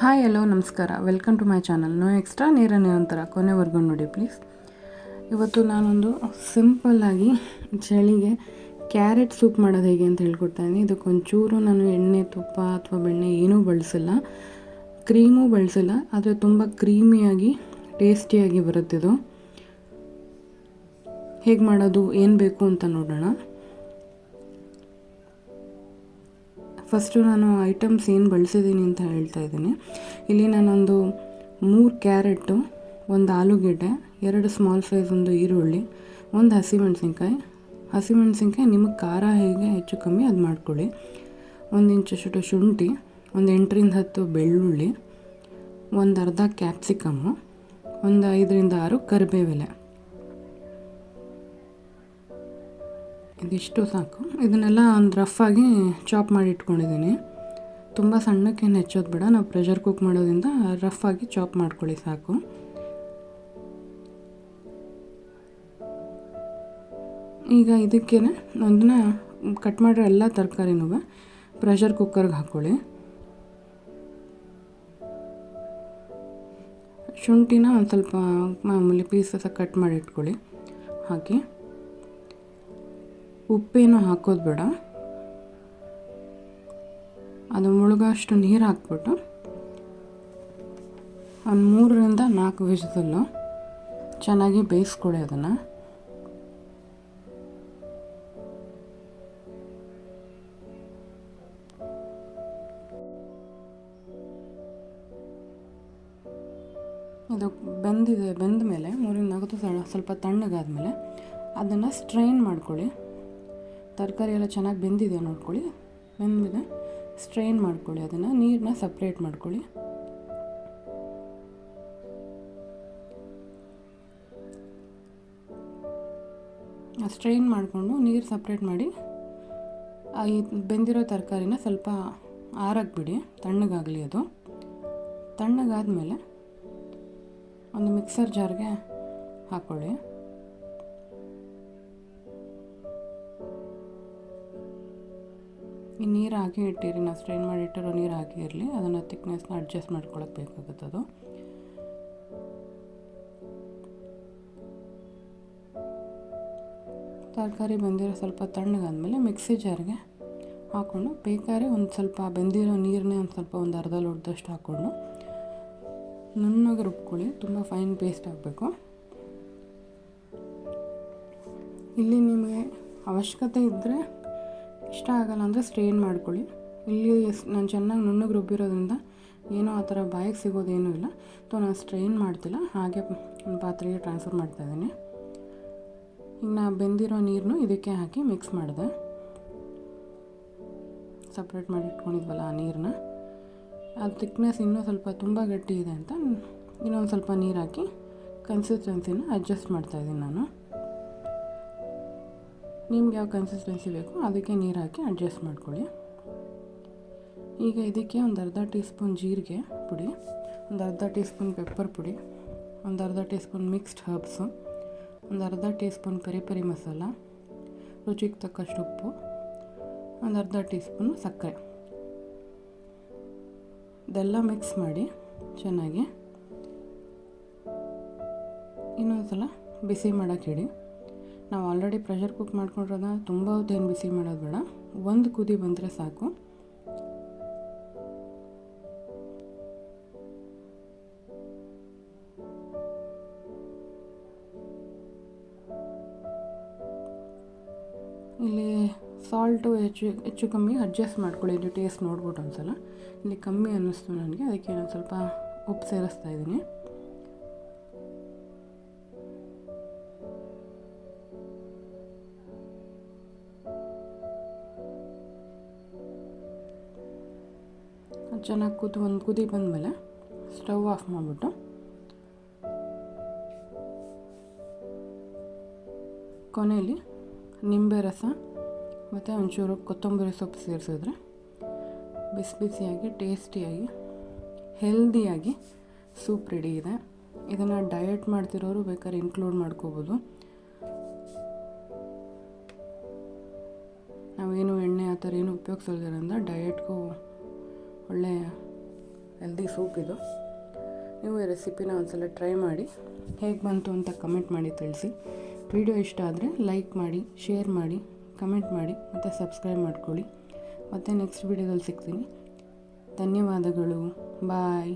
Hi hello ನಮಸ್ಕಾರ, welcome to my channel. No extra, ನೇರ ನಿರಂತರ, ಕೊನೆವರೆಗೂ ನೋಡಿ ಪ್ಲೀಸ್. ಇವತ್ತು ನಾನೊಂದು ಸಿಂಪಲ್ಲಾಗಿ ಚಳಿಗೆ ಕ್ಯಾರೆಟ್ ಸೂಪ್ ಮಾಡೋದು ಹೇಗೆ ಅಂತ ಹೇಳ್ಕೊಡ್ತಾಯಿದ್ದೀನಿ. ಇದಕ್ಕೊಂಚೂರು ನಾನು ಎಣ್ಣೆ, ತುಪ್ಪ ಅಥವಾ ಬೆಣ್ಣೆ ಏನೂ ಬಳಸಿಲ್ಲ, ಕ್ರೀಮೂ ಬಳಸಿಲ್ಲ, ಆದರೆ ತುಂಬ ಕ್ರೀಮಿಯಾಗಿ ಟೇಸ್ಟಿಯಾಗಿ ಬರುತ್ತಿದ್ದು. ಹೇಗೆ ಮಾಡೋದು, ಏನು ಬೇಕು ಅಂತ ನೋಡೋಣ. ಫಸ್ಟು ನಾನು ಐಟಮ್ಸ್ ಏನು ಬಳಸಿದ್ದೀನಿ ಅಂತ ಹೇಳ್ತಾ ಇದ್ದೀನಿ. ಇಲ್ಲಿ ನಾನೊಂದು 3 ಕ್ಯಾರೆಟು, 1 ಆಲೂಗೆಡ್ಡೆ, 2 ಸ್ಮಾಲ್ ಸೈಜ್ ಒಂದು ಈರುಳ್ಳಿ, 1 ಹಸಿಮೆಣಸಿನ್ಕಾಯಿ ನಿಮಗೆ ಖಾರ ಹೇಗೆ ಹೆಚ್ಚು ಕಮ್ಮಿ ಅದು ಮಾಡ್ಕೊಳ್ಳಿ, 1 ಇಂಚಷ್ಟು ಶುಂಠಿ, ಒಂದು 8ರಿಂದ 10 ಬೆಳ್ಳುಳ್ಳಿ, ಒಂದು ಅರ್ಧ ಕ್ಯಾಪ್ಸಿಕಮ್ಮು, ಒಂದು 5ರಿಂದ 6 ಕರಿಬೇವೆಲೆ. ಇದಿಷ್ಟು ಸಾಕು. ಇದನ್ನೆಲ್ಲ ಒಂದು ರಫಾಗಿ ಚಾಪ್ ಮಾಡಿ ಇಟ್ಕೊಂಡಿದ್ದೀನಿ. ತುಂಬ ಸಣ್ಣಕ್ಕೇನು ಹೆಚ್ಚೋದು ಬೇಡ, ನಾವು ಪ್ರೆಷರ್ ಕುಕ್ ಮಾಡೋದ್ರಿಂದ ರಫಾಗಿ ಚಾಪ್ ಮಾಡ್ಕೊಳ್ಳಿ ಸಾಕು. ಈಗ ಇದಕ್ಕೆ ಅದನ್ನು ಕಟ್ ಮಾಡಿರೋ ಎಲ್ಲ ತರಕಾರಿನೂ ಪ್ರೆಷರ್ ಕುಕ್ಕರ್ಗೆ ಹಾಕ್ಕೊಳ್ಳಿ. ಶುಂಠಿನ ಒಂದು ಸ್ವಲ್ಪ ಮಾಮೂಲಿ ಪೀಸಸ್ ಕಟ್ ಮಾಡಿ ಇಟ್ಕೊಳ್ಳಿ. ಹಾಕಿ ಉಪ್ಪೇನು ಹಾಕೋದು ಬೇಡ, ಅದು ಮುಳುಗೋಷ್ಟು ನೀರು ಹಾಕ್ಬಿಟ್ಟು ಒಂದು 3ರಿಂದ 4 ವಿಷಲ್ಲು ಚೆನ್ನಾಗಿ ಬೇಯಿಸ್ಕೊಳ್ಳಿ. ಅದನ್ನು ಇದು ಬೆಂದ ಮೇಲೆ 3ರಿಂದ 4 ಸ್ವಲ್ಪ ತಣ್ಣಗಾದ್ಮೇಲೆ ಅದನ್ನು ಸ್ಟ್ರೈನ್ ಮಾಡ್ಕೊಳ್ಳಿ. ತರಕಾರಿ ಎಲ್ಲ ಚೆನ್ನಾಗಿ ಬೆಂದಿದೆ ನೋಡ್ಕೊಳ್ಳಿ. ಬೆಂದಿದೆ, ಸ್ಟ್ರೈನ್ ಮಾಡ್ಕೊಳ್ಳಿ. ಅದನ್ನು ನೀರನ್ನ ಸಪ್ರೇಟ್ ಮಾಡ್ಕೊಳ್ಳಿ. ಸ್ಟ್ರೈನ್ ಮಾಡಿಕೊಂಡು ನೀರು ಸಪ್ರೇಟ್ ಮಾಡಿ ಈ ಬೆಂದಿರೋ ತರಕಾರಿನ ಸ್ವಲ್ಪ ಆರಕ್ಕೆ ಬಿಡಿ, ತಣ್ಣಗಾಗಲಿ. ಅದು ತಣ್ಣಗಾದ್ಮೇಲೆ ಒಂದು ಮಿಕ್ಸರ್ ಜಾರ್ಗೆ ಹಾಕ್ಕೊಳ್ಳಿ. ಈ ನೀರು ಹಾಕಿ ಇಟ್ಟಿರಿ, ನಾವು ಸ್ಟ್ರೈನ್ ಮಾಡಿ ಇಟ್ಟಿರೋ ನೀರು ಹಾಕಿ ಇರಲಿ. ಅದನ್ನು ತಿಕ್ನೆಸ್ನ ಅಡ್ಜಸ್ಟ್ ಮಾಡ್ಕೊಳಕ್ಕೆ ಬೇಕಾಗುತ್ತದು. ತರಕಾರಿ ಬೆಂದಿರೋ ಸ್ವಲ್ಪ ತಣ್ಣಗಾದ್ಮೇಲೆ ಮಿಕ್ಸಿ ಜಾರ್ಗೆ ಹಾಕ್ಕೊಂಡು ಬೇಕಾದ್ರೆ ಒಂದು ಸ್ವಲ್ಪ ಬೆಂದಿರೋ ನೀರನ್ನೇ ಒಂದು ಅರ್ಧ ಲೋಟದಷ್ಟು ಹಾಕ್ಕೊಂಡು ನುಣ್ಣಗೆ ರುಬ್ಕೊಳ್ಳಿ. ತುಂಬ ಫೈನ್ ಪೇಸ್ಟ್ ಆಗಬೇಕು. ಇಲ್ಲಿ ನಿಮಗೆ ಅವಶ್ಯಕತೆ ಇದ್ದರೆ, ಇಷ್ಟ ಆಗಲ್ಲ ಅಂದರೆ ಸ್ಟ್ರೈನ್ ಮಾಡ್ಕೊಳ್ಳಿ. ಇಲ್ಲಿ ನಾನು ಚೆನ್ನಾಗಿ ನುಣ್ಣಗೆ ರುಬ್ಬಿರೋದ್ರಿಂದ ಏನೋ ಆ ಥರ ಬಾಯಿಗೆ ಸಿಗೋದೇನೂ ಇಲ್ಲ. ನಾನು ಸ್ಟ್ರೈನ್ ಮಾಡ್ತಿಲ್ಲ, ಹಾಗೆ ಒಂದು ಪಾತ್ರೆಗೆ ಟ್ರಾನ್ಸ್ಫರ್ ಮಾಡ್ತಾಯಿದ್ದೀನಿ. ಈಗ ನಾನು ಬೆಂದಿರೋ ನೀರನ್ನು ಇದಕ್ಕೆ ಹಾಕಿ ಮಿಕ್ಸ್ ಮಾಡಿದೆ. ಸಪ್ರೇಟ್ ಮಾಡಿ ಇಟ್ಕೊಂಡಿದ್ವಲ್ಲ ಆ ನೀರನ್ನ, ಅದು ಥಿಕ್ನೆಸ್ ಇನ್ನೂ ಸ್ವಲ್ಪ ತುಂಬ ಗಟ್ಟಿ ಇದೆ ಅಂತ ಇನ್ನೊಂದು ಸ್ವಲ್ಪ ನೀರು ಹಾಕಿ ಕನ್ಸಿಸ್ಟೆನ್ಸಿನ ಅಡ್ಜಸ್ಟ್ ಮಾಡ್ತಾಯಿದ್ದೀನಿ ನಾನು. ನಿಮ್ಗೆ ಯಾವ ಕನ್ಸಿಸ್ಟೆನ್ಸಿ ಬೇಕು ಅದಕ್ಕೆ ನೀರು ಹಾಕಿ ಅಡ್ಜಸ್ಟ್ ಮಾಡ್ಕೊಳ್ಳಿ. ಈಗ ಇದಕ್ಕೆ ಒಂದು ಅರ್ಧ ಟೀ ಸ್ಪೂನ್ ಜೀರಿಗೆ ಪುಡಿ, ಒಂದು ಅರ್ಧ ಟೀ ಸ್ಪೂನ್ ಪೆಪ್ಪರ್ ಪುಡಿ, ಒಂದು ಅರ್ಧ ಟೀ ಸ್ಪೂನ್ ಮಿಕ್ಸ್ಡ್ ಹರ್ಬ್ಸು, ಒಂದು ಅರ್ಧ ಟೀ ಸ್ಪೂನ್ ಪೆರಿ ಮಸಾಲ, ರುಚಿಗೆ ತಕ್ಕಷ್ಟು ಉಪ್ಪು, ಒಂದು ಅರ್ಧ ಟೀ ಸ್ಪೂನ್ ಸಕ್ಕರೆ, ಇದೆಲ್ಲ ಮಿಕ್ಸ್ ಮಾಡಿ ಚೆನ್ನಾಗಿ ಇನ್ನೊಂದು ಸಲ ಬಿಸಿ ಮಾಡೋಕ್ಕೆ ಇಡಿ. ನಾವು ಆಲ್ರೆಡಿ ಪ್ರೆಷರ್ ಕುಕ್ ಮಾಡ್ಕೊಂಡಿರೋದ, ತುಂಬ ಹೊತ್ತೇನು ಬಿಸಿ ಮಾಡೋದು ಬೇಡ, ಒಂದು ಕುದಿ ಬಂದರೆ ಸಾಕು. ಇಲ್ಲಿ ಸಾಲ್ಟು ಹೆಚ್ಚು ಕಮ್ಮಿ ಅಡ್ಜಸ್ಟ್ ಮಾಡ್ಕೊಳ್ಳಿ. ಇದು ಟೇಸ್ಟ್ ನೋಡ್ಬಿಟ್ಟು ಒಂದು ಸಲ ಇಲ್ಲಿ ಕಮ್ಮಿ ಅನ್ನಿಸ್ತು ನನಗೆ, ಅದಕ್ಕೆ ನಾನು ಸ್ವಲ್ಪ ಉಪ್ಪು ಸೇರಿಸ್ತಾ ಇದ್ದೀನಿ. ಚೆನ್ನಾಗಿ ಒಂದು ಕುದಿ ಬಂದಮೇಲೆ ಸ್ಟವ್ ಆಫ್ ಮಾಡಿಬಿಟ್ಟು ಕೊನೆಯಲ್ಲಿ ನಿಂಬೆ ರಸ ಮತ್ತು ಒಂಚೂರು ಕೊತ್ತಂಬರಿ ಸೊಪ್ಪು ಸೇರಿಸಿದ್ರೆ ಬಿಸಿ ಬಿಸಿಯಾಗಿ ಟೇಸ್ಟಿಯಾಗಿ ಹೆಲ್ದಿಯಾಗಿ ಸೂಪ್ ರೆಡಿ ಇದೆ. ಇದನ್ನು ಡಯಟ್ ಮಾಡ್ತಿರೋರು ಬೇಕಾದ್ರೆ ಇನ್ಕ್ಲೂಡ್ ಮಾಡ್ಕೋಬೋದು. ನಾವೇನು ಎಣ್ಣೆ ಆ ಥರ ಏನು ಉಪಯೋಗಿಸೋದ್ರಿಂದ ಡಯಟ್ಗೂ ಒಳ್ಳೆಯ ಹೆಲ್ದಿ ಸೂಪ್ ಇದು. ನೀವು ಈ ರೆಸಿಪಿನ ಒಂದ್ಸಲ ಟ್ರೈ ಮಾಡಿ, ಹೇಗೆ ಬಂತು ಅಂತ ಕಮೆಂಟ್ ಮಾಡಿ ತಿಳಿಸಿ. ವಿಡಿಯೋ ಇಷ್ಟ ಆದರೆ ಲೈಕ್ ಮಾಡಿ, ಶೇರ್ ಮಾಡಿ, ಕಮೆಂಟ್ ಮಾಡಿ ಮತ್ತು ಸಬ್ಸ್ಕ್ರೈಬ್ ಮಾಡ್ಕೊಳ್ಳಿ. ಮತ್ತು ನೆಕ್ಸ್ಟ್ ವಿಡಿಯೋದಲ್ಲಿ ಸಿಗ್ತೀನಿ. ಧನ್ಯವಾದಗಳು. ಬಾಯ್.